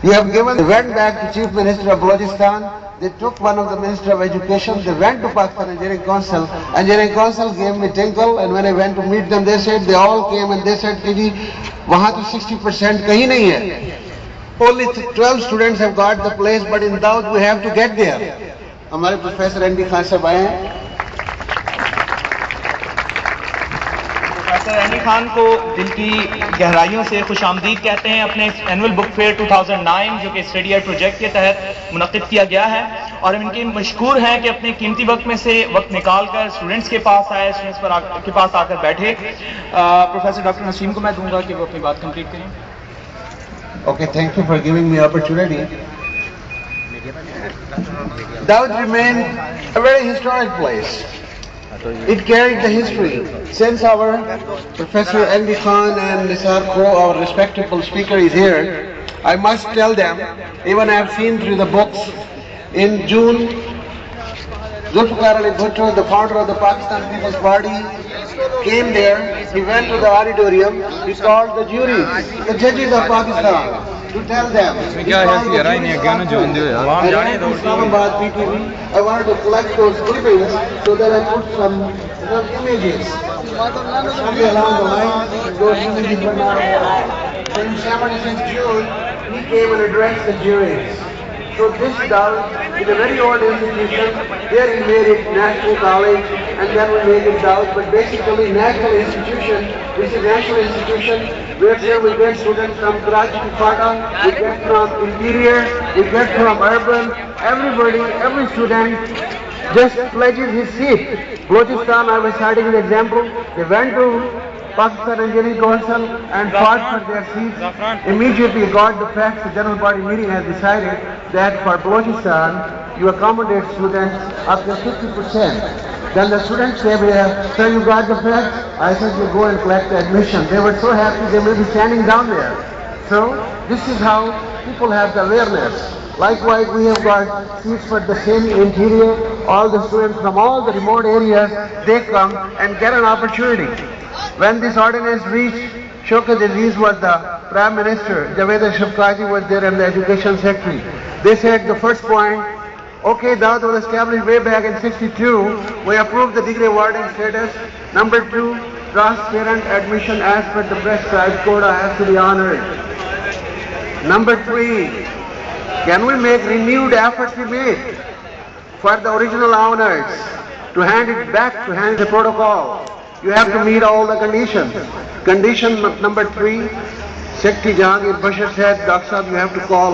You have given, they went back to Chief Minister of Balochistan, they took one of the Minister of Education, they went to Pakistan Engineering Council gave me tinkle, and when I went to meet them, they said, they all came and they said, Kiji, wahan to 60% kahin nahi hai. Only 12 students have got the place, but in Daud we have to get there. हमारे professor ND Khan साहब आए हैं। Professor ND Khan को दिल की गहराइयों से खुशामदीद कहते हैं अपने एनुअल बुक फेयर 2009 जो कि स्टडी एड प्रोजेक्ट के तहत मुनक्किद किया गया है, और इनके मशकूर हैं कि अपने कीमती वक्त में से वक्त निकाल कर स्टूडेंट्स के पास आए, स्टूडेंट्स के पास आकर बैठे। प्रोफेसर डॉक्टर नसीम को मैं दूंगा कि वो अपनी बात कंप्लीट करें। Okay, thank you for giving me opportunity. Daud remained a very historic place. It carried the history. Since our Professor Andy Khan and Nisar Kho, our respectable speaker, is here, I must tell them, even I have seen through the books, in June, Zulfikar Ali Bhutto, the founder of the Pakistan People's Party, came there. He went to the auditorium. He called the juries, the judges of Pakistan, to tell them. I wanted to collect those clippings so that I put some images. Somewhere along the line, those images were not there. So in 76 June, he came and addressed the juries. So this Daud is a very old institution. There he made it National College, and then we made it Daud. But basically, national institution. This is national institution where we get students from Karachi to Quetta, we get from interior, we get from urban. Everybody, every student just pledges his seat. Balochistan, I was citing an example. They went to Pakistan Engineering Council and fought for their seats. Immediately got the facts. The General Party meeting has decided that for Balochistan, you accommodate students up to 50%. Then the students came here, sir, you got the facts? I said, you go and collect the admission. They were so happy they may be standing down there. So this is how people have the awareness. Likewise, we have got seats for the same interior. All the students from all the remote areas, they come and get an opportunity. When this ordinance reached, Shaukat Aziz was the Prime Minister, Javed Shafqazi was there and the Education Secretary. They said the first point, okay, Daud was established way back in 62. We approved the degree awarding status. Number 2, transparent admission as per the prescribed quota has to be honored. Number 3, can we make renewed efforts we made for the original owners to hand it back, to hand the protocol? You have to meet all the conditions. Condition number 3, Secretary Jahangir Bashir said, Dr. Sahab, you have to call